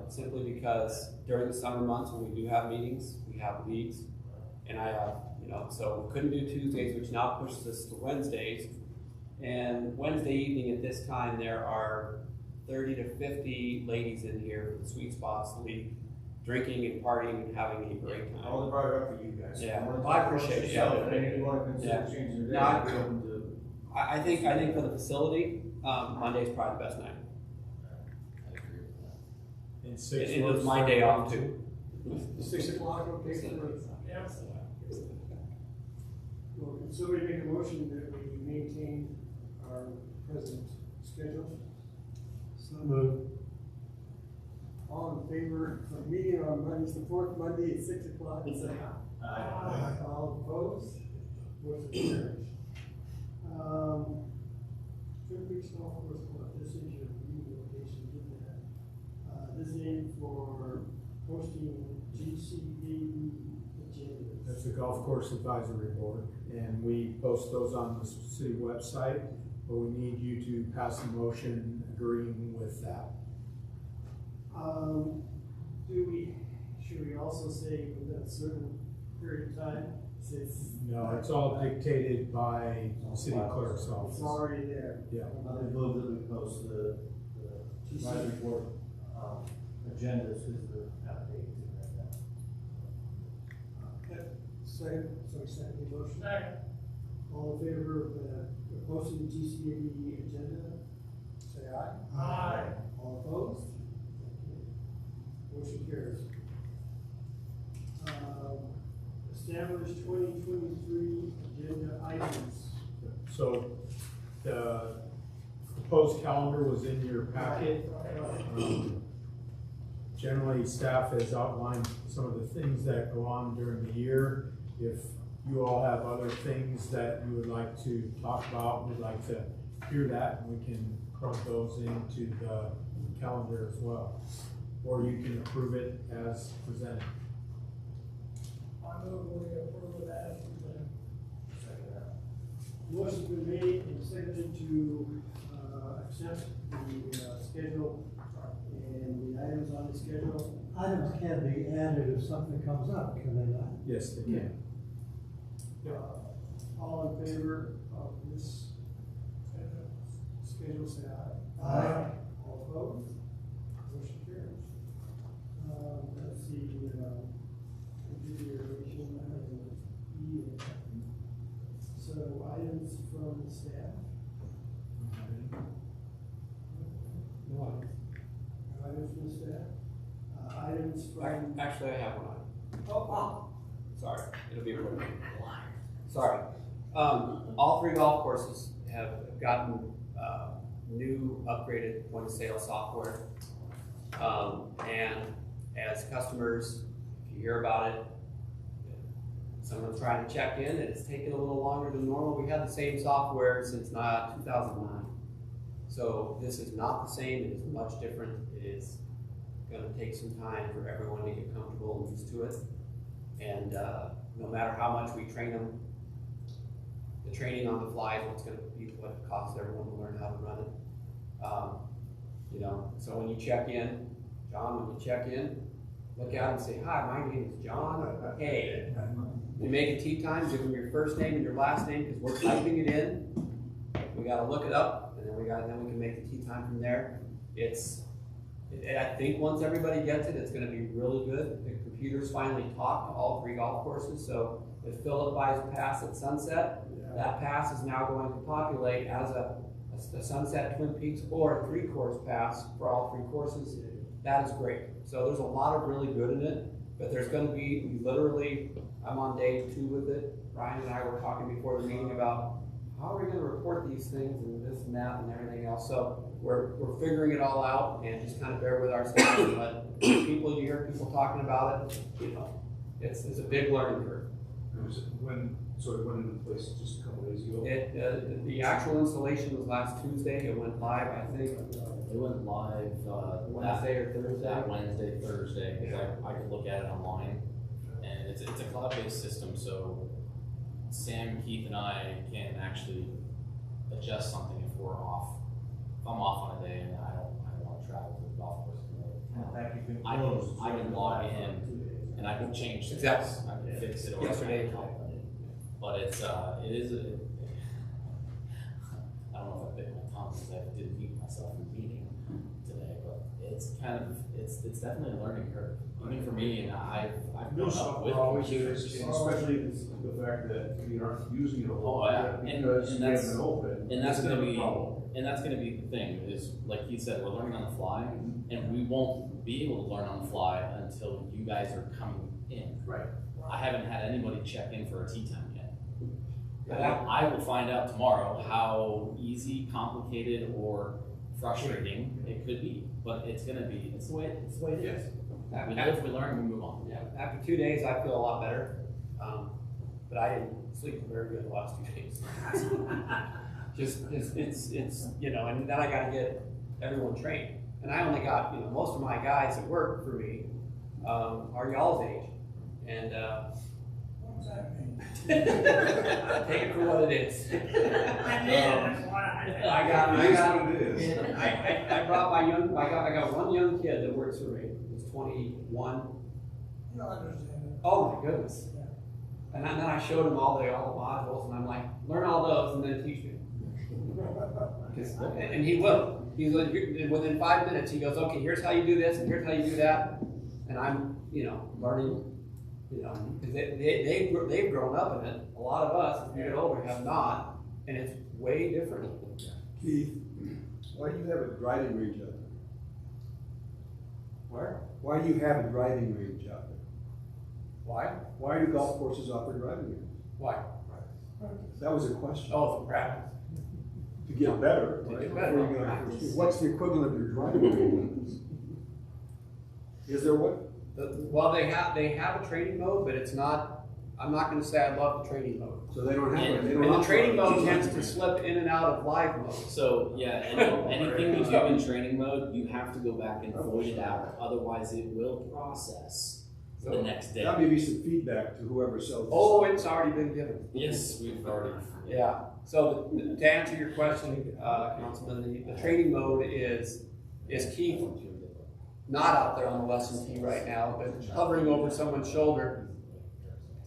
[SPEAKER 10] Simply because during the summer months when we do have meetings, we have leagues, and I have, so we couldn't do Tuesdays, which now pushes us to Wednesdays. And Wednesday evening at this time, there are 30 to 50 ladies in here for the Sweet Spots League, drinking and partying and having a great
[SPEAKER 8] I
[SPEAKER 10] time.
[SPEAKER 8] only brought it up for you guys.
[SPEAKER 10] Yeah,
[SPEAKER 8] wanna
[SPEAKER 10] well, I
[SPEAKER 8] talk about
[SPEAKER 10] appreciate it,
[SPEAKER 8] yourself,
[SPEAKER 10] yeah.
[SPEAKER 8] and if you want to consider
[SPEAKER 10] Yeah.
[SPEAKER 8] changing the day,
[SPEAKER 10] No, I-
[SPEAKER 8] I'd be open to.
[SPEAKER 10] I think for the facility, Monday's probably the best night.
[SPEAKER 9] I agree with that.
[SPEAKER 1] And 6
[SPEAKER 10] It was
[SPEAKER 1] works
[SPEAKER 10] my
[SPEAKER 1] for
[SPEAKER 10] day
[SPEAKER 1] me,
[SPEAKER 10] off
[SPEAKER 1] too.
[SPEAKER 10] too.
[SPEAKER 7] 6 o'clock, okay, Well, can somebody make a motion that we maintain our present schedule?
[SPEAKER 6] So moved.
[SPEAKER 7] All in favor of meeting on Mondays, the fourth Monday at 6 o'clock, say aye.
[SPEAKER 8] Aye.
[SPEAKER 7] All opposed? Motion carries. Twin Peaks Golf Course Club, this is your meeting location, get that. This is aimed for posting GCB agendas.
[SPEAKER 1] That's the Golf Course Advisory Board, and we post those on the city website, but we need you to pass a motion agreeing with that.
[SPEAKER 7] Should we also say within a certain period of time?
[SPEAKER 1] No, it's all dictated by the city clerk's
[SPEAKER 7] It's
[SPEAKER 1] office.
[SPEAKER 7] already there.
[SPEAKER 1] Yeah.
[SPEAKER 8] I move that we post the advisory board, agendas, because the update and that.
[SPEAKER 7] Second motion. All in favor of posting the GCAB agenda, say aye.
[SPEAKER 2] Aye.
[SPEAKER 7] All opposed? Motion carries. Establish 2023 agenda items.
[SPEAKER 1] So the proposed calendar was in your packet. Generally, staff has outlined some of the things that go on during the year. If you all have other things that you would like to talk about, we'd like to hear that, and we can plug those into the calendar as well. Or you can approve it as presented.
[SPEAKER 2] I move we approve it as presented.
[SPEAKER 7] Motion's been made and seconded to accept the schedule and the items on the schedule.
[SPEAKER 6] Items can be added if something comes up, can they not?
[SPEAKER 1] Yes, they can.
[SPEAKER 7] All in favor of this schedule, say aye.
[SPEAKER 6] Aye.
[SPEAKER 7] All opposed? Motion carries. Let's see, configuration, staff?
[SPEAKER 10] No,
[SPEAKER 7] Items from the staff? Items from,
[SPEAKER 10] actually, I have one.
[SPEAKER 7] oh,
[SPEAKER 10] Sorry, it'll be quick. Sorry. All three golf courses have gotten new upgraded point of sale software. And as customers, if you hear about it, someone's trying to check in and it's taking a little longer than normal. We had the same software since 2009. So this is not the same, it is much different. It is gonna take some time for everyone to get comfortable and used to it. And no matter how much we train them, the training on the fly is what's gonna be what it costs everyone to learn how to run it. You know, so when you check in, John, when you check in, look out and say, hi, my name is John. Hey. You make a tee time, give them your first name and your last name, because we're typing it in. We gotta look it up, and then we can make the tee time from there. I think once everybody gets it, it's gonna be really good. The computers finally talk to all three golf courses, so if Philip buys a pass at Sunset, that pass is now going to populate as a Sunset Twin Peaks or a 3-course pass for all 3 courses. That is great. So there's a lot of really good in it, but there's gonna be literally, I'm on day 2 with it. Ryan and I were talking before the meeting about how are we gonna report these things and this and that and everything else. So we're figuring it all out, and just kind of bear with ourselves and let people, you hear people talking about it, you know, it's a big learning curve.
[SPEAKER 5] So it went into place just a couple days ago?
[SPEAKER 10] The actual installation was last Tuesday. It went live, I think.
[SPEAKER 9] It went live,
[SPEAKER 10] Wednesday or Thursday?
[SPEAKER 9] that Wednesday, Thursday, because I could look at it online. And it's a cloud-based system, so Sam, Keith, and I can actually adjust something if we're off. If I'm off on a day and I don't want to travel to the golf course, I can log in and I can change things.
[SPEAKER 10] Exactly.
[SPEAKER 9] I can fix it. Or
[SPEAKER 10] Yesterday.
[SPEAKER 9] But it is I don't know if I bit my tongue because I didn't mute myself in the meeting today, but it's definitely a learning curve. Even for me, and I've
[SPEAKER 5] No,
[SPEAKER 9] grown up with
[SPEAKER 5] software always
[SPEAKER 9] computers.
[SPEAKER 5] is, and especially the fact that we aren't using it a whole
[SPEAKER 9] Oh, yeah.
[SPEAKER 5] lot
[SPEAKER 9] And
[SPEAKER 5] because we
[SPEAKER 9] that's-
[SPEAKER 5] haven't been open.
[SPEAKER 9] And that's
[SPEAKER 5] It's
[SPEAKER 9] gonna
[SPEAKER 5] never a
[SPEAKER 9] be,
[SPEAKER 5] problem.
[SPEAKER 9] and that's gonna be the thing, is like you said, we're learning on the fly, and we won't be able to learn on the fly until you guys are coming in.
[SPEAKER 5] Right.
[SPEAKER 9] I haven't had anybody check in for a tea time yet. I will find out tomorrow how easy, complicated, or frustrating it could be, but it's the way it is. We live, we learn, we move on.
[SPEAKER 10] Yeah, after 2 days, I feel a lot better, but I didn't sleep very good the last 2 days. It's you know, and then I got to get everyone trained, and I only got, you know, most of my guys that work for me are y'all's age, and
[SPEAKER 2] What does that mean?
[SPEAKER 10] take it for what it is. I got one young kid that works for me. He's 21.
[SPEAKER 2] You don't understand it.
[SPEAKER 10] Oh my goodness. And then I showed him all the modules, and I'm like, learn all those and then teach me. And he will. He's like, within 5 minutes, he goes, okay, here's how you do this, and here's how you do that. And I'm, you know, learning, you know, because they've grown up in it. A lot of us, as we get older, have not, and it's way different.
[SPEAKER 11] Keith, why do you have a driving range out there?
[SPEAKER 10] Where?
[SPEAKER 11] Why do you have a driving range out there?
[SPEAKER 10] Why?
[SPEAKER 11] Why do golf courses offer driving ranges?
[SPEAKER 10] Why?
[SPEAKER 11] That was a question.
[SPEAKER 10] Oh, for practice.
[SPEAKER 11] To get better,
[SPEAKER 10] To
[SPEAKER 11] right?
[SPEAKER 10] get better.
[SPEAKER 11] Before you go to first grade. What's the equivalent of your driving range? Is there one?
[SPEAKER 10] Well, they have a training mode, but it's not. I'm not going to say I love the training mode.
[SPEAKER 11] So they don't have one. They don't
[SPEAKER 10] And the
[SPEAKER 11] offer
[SPEAKER 10] training
[SPEAKER 11] one.
[SPEAKER 10] mode tends to slip in and out of live mode.
[SPEAKER 9] So, yeah, anything you do in training mode, you have to go back and void it out, otherwise it will process the next day.
[SPEAKER 11] That may be some feedback to whoever sells.
[SPEAKER 10] Oh, it's already been given.
[SPEAKER 9] Yes, we've already.
[SPEAKER 10] Yeah. So to answer your question, Councilman, the training mode is Keith not out there on the lesson tee right now, but hovering over someone's shoulder,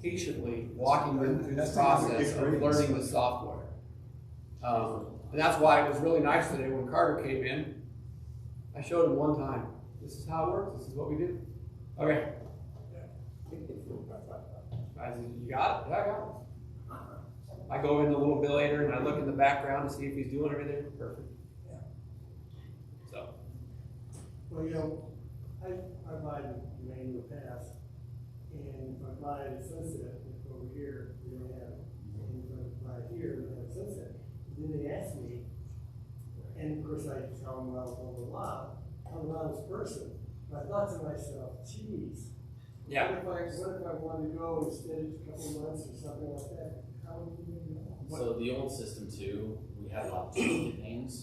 [SPEAKER 10] patiently walking them through the process of learning the software. And that's why it was really nice today when Carter came in. I showed him one time. This is how it works. This is what we do. Okay. I said, you got it? Yeah, I got it. I go in a little bit later and I look in the background to see if he's doing everything perfect.
[SPEAKER 2] Yeah.
[SPEAKER 10] So,
[SPEAKER 7] Well, I buy the manual pass, and if I buy the Sunset, like over here, we don't have it. And if I buy here, we have Sunset. Then they ask me, and of course I tell them I was on the lot, I'm an honest person. But I thought to myself, geez,
[SPEAKER 10] yeah.
[SPEAKER 7] what if I wanted to go and extend it a couple months or something like that? How would you know?
[SPEAKER 9] So the old system too, we had a lot of duplicate names,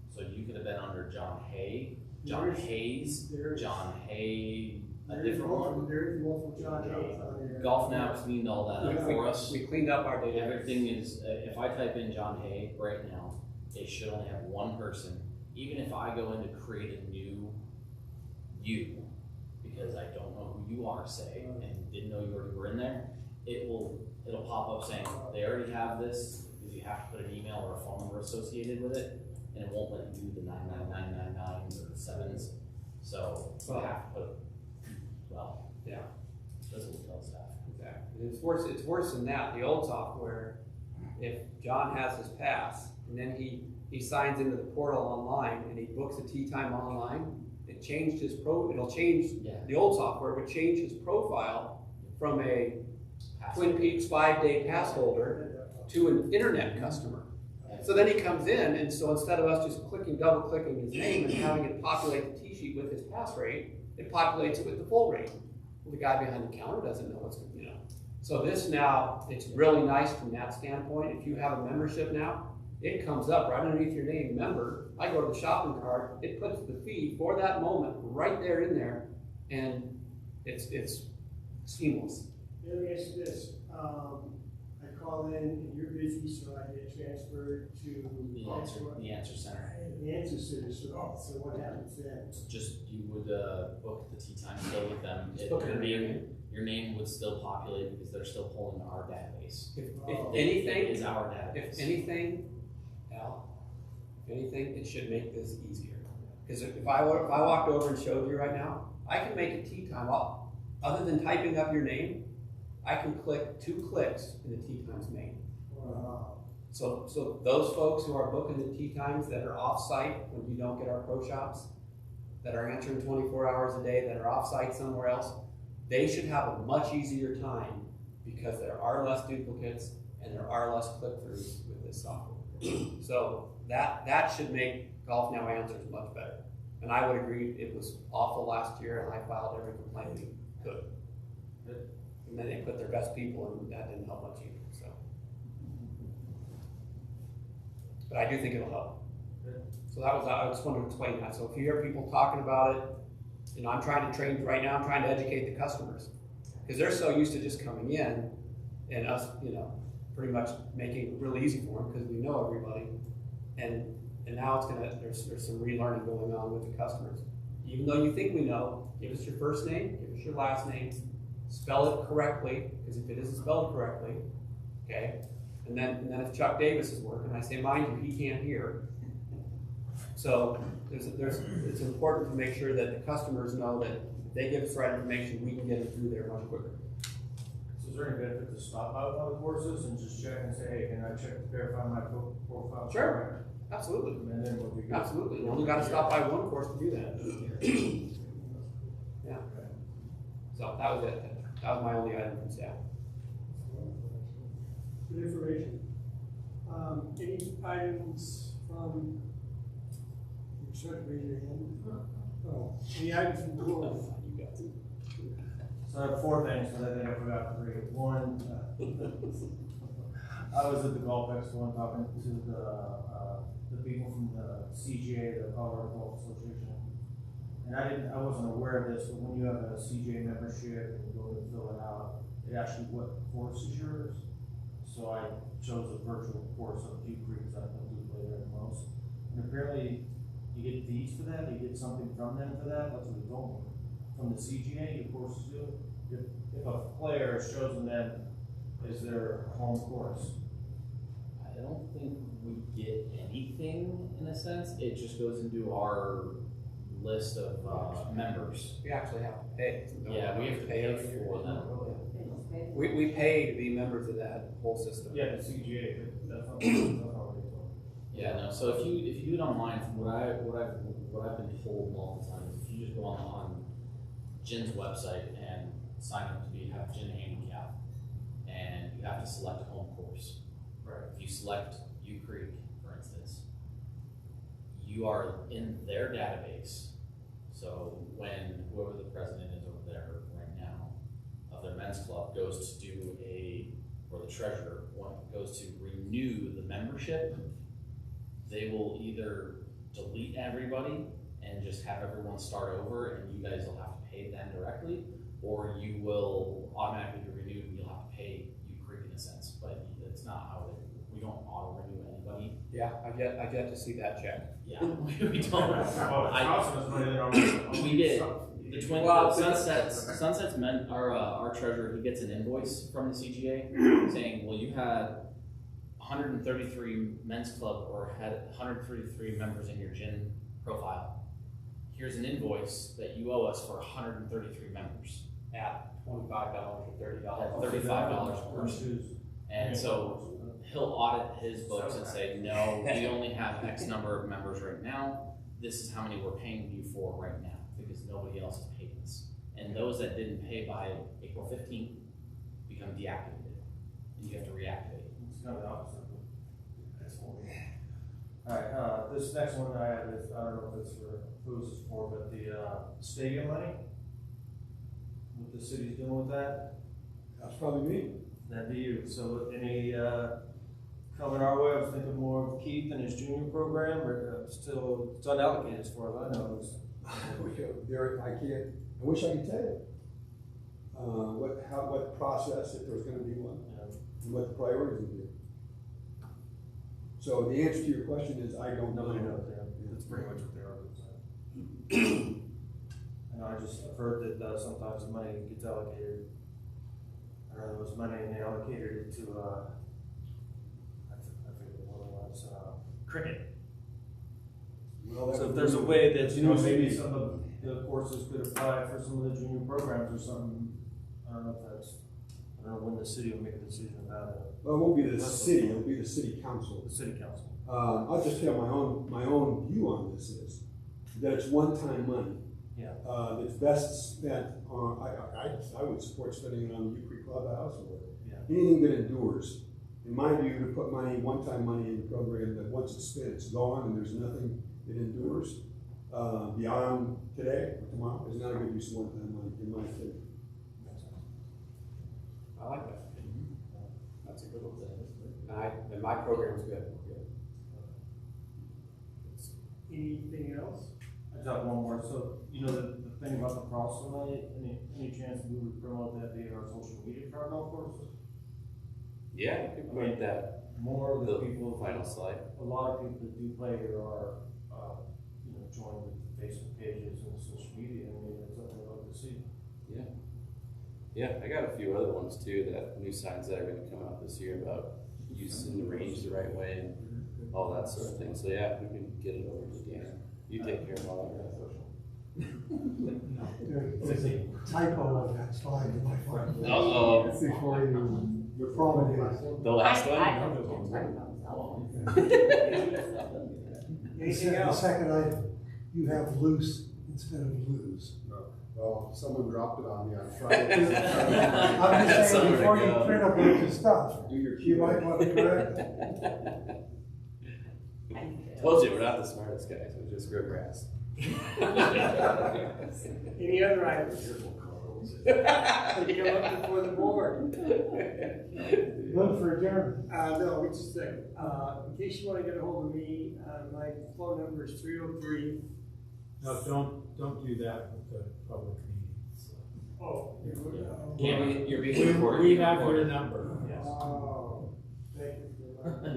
[SPEAKER 9] so you could have been under John Hay, John Hayes, John Hay, a different one.
[SPEAKER 7] There is multiple John Hayes on there.
[SPEAKER 9] Golf Now cleaned all that up for us.
[SPEAKER 10] We cleaned up our data.
[SPEAKER 9] Everything is, if I type in John Hay right now, it should only have one person. Even if I go in to create a new you, because I don't know who you are, say, and didn't know you already were in there, it'll pop up saying, they already have this, because you have to put an email or a phone number associated with it, and it won't let you do the 99999s or the 7s. So you have to put, well,
[SPEAKER 10] Yeah.
[SPEAKER 9] that's what we tell staff.
[SPEAKER 10] Exactly. It's worse than that. The old software, if John has his pass, and then he signs into the portal online, and he books a tee time online, it changed his it'll change, the old software would change his profile from a Twin Peaks 5-day pass holder to an internet customer. So then he comes in, and so instead of us just double clicking his name and having it populate the tee sheet with his pass rate, it populates it with the full rate. Well, the guy behind the counter doesn't know what's, So this now, it's really nice from that standpoint. If you have a membership now, it comes up right underneath your name, member. I go to the shopping cart, it puts the fee for that moment right there in there, and it's seamless.
[SPEAKER 7] Let me ask you this, I call in and you're busy, so I get transferred to
[SPEAKER 9] The answer center.
[SPEAKER 7] the answer center, so what happens then?
[SPEAKER 9] Just, you would book the tee time still with them.
[SPEAKER 10] book
[SPEAKER 9] Your name would still populate because they're still pulling our database.
[SPEAKER 10] If
[SPEAKER 7] Oh.
[SPEAKER 10] anything,
[SPEAKER 9] It is our database.
[SPEAKER 10] if anything, it should make this easier. Because if I walked over and showed you right now, I can make a tee time up. Other than typing up your name, I can click 2 clicks in the tee times main. So those folks who are booking the tee times that are off-site when you don't get our pro shops, that are answering 24 hours a day, that are off-site somewhere else, they should have a much easier time because there are less duplicates and there are less click-throughs with this software. So that should make Golf Now Answers much better. And I would agree, it was awful last year, and I filed every complaint we could. And then they put their best people in, that didn't help much either, so. But I do think it'll help. So I just wanted to explain that. So if you hear people talking about it, I'm trying to train, right now I'm trying to educate the customers. Because they're so used to just coming in and us, pretty much making it really easy for them because we know everybody. And now there's some relearning going on with the customers. Even though you think we know, give us your first name, give us your last name, spell it correctly, because if it isn't spelled correctly, okay? And then if Chuck Davis is working, I say, mind you, he can't hear. So it's important to make sure that the customers know that if they give us the right information, we can get it through there much quicker.
[SPEAKER 8] So is there any benefit to stop out on the courses and just check and say, hey, can I check to verify my profile?
[SPEAKER 10] Sure, absolutely.
[SPEAKER 8] And then we'll be good.
[SPEAKER 10] Absolutely. You only got to stop by one course to do that. Yeah. So that was it. That was my only item from staff.
[SPEAKER 7] Good information. Any items from, you should raise your hand. Oh, any items from the board?
[SPEAKER 10] You got it.
[SPEAKER 8] So I have 4 things, but I think I forgot 3. One, I was at the Golf Expo and talking to the people from the CGA, the Colorado Golf Association. And I wasn't aware of this, but when you have a CGA membership and you go to fill it out, it asks you what course is yours. So I chose a virtual course of Dew Creek because I think we play there the most. And apparently you get fees for that, you get something from them for that, that's what they told me. From the CGA, your courses do. If a player is chosen, then is their home course.
[SPEAKER 9] I don't think we get anything in a sense. It just goes into our list of members.
[SPEAKER 10] We actually have to pay.
[SPEAKER 9] Yeah, we have to pay
[SPEAKER 10] every year.
[SPEAKER 9] for them.
[SPEAKER 12] pay.
[SPEAKER 10] We pay to be members of that whole system.
[SPEAKER 8] Yeah, the CGA, that's not what they told.
[SPEAKER 9] Yeah, no, so if you do it online, from what I've been told multiple times, if you just go on Gin's website and sign up to have Gin handicap, and you have to select a home course.
[SPEAKER 8] Right.
[SPEAKER 9] If you select U Creek, for instance, you are in their database. So when whoever the president is over there right now of their men's club goes to do or the treasurer goes to renew the membership, they will either delete everybody and just have everyone start over and you guys will have to pay them directly, or you will automatically be renewed and you'll have to pay U Creek in a sense, but it's not how we don't auto renew anybody.
[SPEAKER 10] Yeah, I've yet to see that check.
[SPEAKER 9] Yeah, we don't.
[SPEAKER 8] We
[SPEAKER 9] get the twin. Sunset's meant our treasurer. He gets an invoice from the CGA saying, "Well, you had 133 men's club or had 133 members in your gin profile. Here's an invoice that you owe us for 133 members
[SPEAKER 10] At $25 or $30.
[SPEAKER 9] at $35 per person." And so he'll audit his books and say, no, we only have X number of members right now. This is how many we're paying you for right now because nobody else has paid this. And those that didn't pay by April 15th become deactivated. And you have to reactivate.
[SPEAKER 8] It's kind of the opposite. Alright, this next one I have is, I don't know if it's for, who this is for, but the stadium money. What the city's doing with that?
[SPEAKER 11] That's probably me.
[SPEAKER 8] That'd be you. So any coming our way, I was thinking more of Keith and his junior program, or still, it's unallocated as far as I know.
[SPEAKER 11] Derek, I wish I could tell you. What process, if there's gonna be one, and what the priorities would be. So the answer to your question is, I don't know.
[SPEAKER 8] Nobody knows, yeah. That's pretty much what they are saying. And I just have heard that sometimes the money gets allocated. I don't know, there was money and they allocated it to, I forget what it was, cricket.
[SPEAKER 11] Well,
[SPEAKER 8] So if there's a way that, you know, maybe some of the courses could apply for some of the junior programs or something, I don't know if that's, I don't know when the city will make a decision about it.
[SPEAKER 11] Well, it won't be the city, it'll be the city council.
[SPEAKER 8] The city council.
[SPEAKER 11] I'll just tell my own view on this is that it's one-time money.
[SPEAKER 8] Yeah.
[SPEAKER 11] That's best spent on, I would support spending it on the U Creek Clubhouse or anything that endures. In my view, to put one-time money in the program that once it's spent, it's gone and there's nothing that endures beyond today or tomorrow is not a good use of one-time money, in my opinion.
[SPEAKER 10] I like that. That's a good one. And my program's good.
[SPEAKER 7] Anything else?
[SPEAKER 8] I just have one more. So, you know, the thing about the crossing money, any chance we would promote that via our social media for our golf courses?
[SPEAKER 3] Yeah, you could put that.
[SPEAKER 8] More of the
[SPEAKER 3] The final slide.
[SPEAKER 8] A lot of people that do play here are, you know, joined with Facebook pages and social media. I mean, it's something I'd like to see.
[SPEAKER 3] Yeah. Yeah, I got a few other ones too, that new signs that are gonna come out this year about using the range the right way and all that sort of thing. So yeah, we can get it over to Dan. You take care of all that social.
[SPEAKER 6] There's a typo on that slide in my phone.
[SPEAKER 3] Uh-oh.
[SPEAKER 6] Before you're promulgated.
[SPEAKER 3] The last one?
[SPEAKER 7] Anything
[SPEAKER 6] The
[SPEAKER 7] else?
[SPEAKER 6] second item, you have loose instead of lose.
[SPEAKER 4] Well, someone dropped it on me on Friday.
[SPEAKER 6] I'm just saying,
[SPEAKER 3] Somewhere to
[SPEAKER 6] before you
[SPEAKER 3] go.
[SPEAKER 6] print a bunch of stuff,
[SPEAKER 4] Do your
[SPEAKER 6] you might want to correct it.
[SPEAKER 3] Told you, we're not the smartest guys, we just grow grass.
[SPEAKER 7] Any other items? That come up before the board?
[SPEAKER 6] Vote for adjournment.
[SPEAKER 7] No, we just, in case you want to get a hold of me, my phone number is 303.
[SPEAKER 1] No, don't do that with the public meetings.
[SPEAKER 7] Oh.
[SPEAKER 3] You're being recorded.
[SPEAKER 1] We have your number.
[SPEAKER 8] Yes.
[SPEAKER 7] Oh, thank you for that.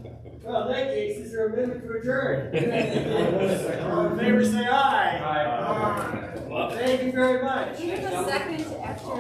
[SPEAKER 1] Yeah.
[SPEAKER 7] Well, in that case, is there a minute to adjourn? All in favor, say aye.
[SPEAKER 8] Aye.
[SPEAKER 7] Thank you very much.
[SPEAKER 12] Do you have a second after?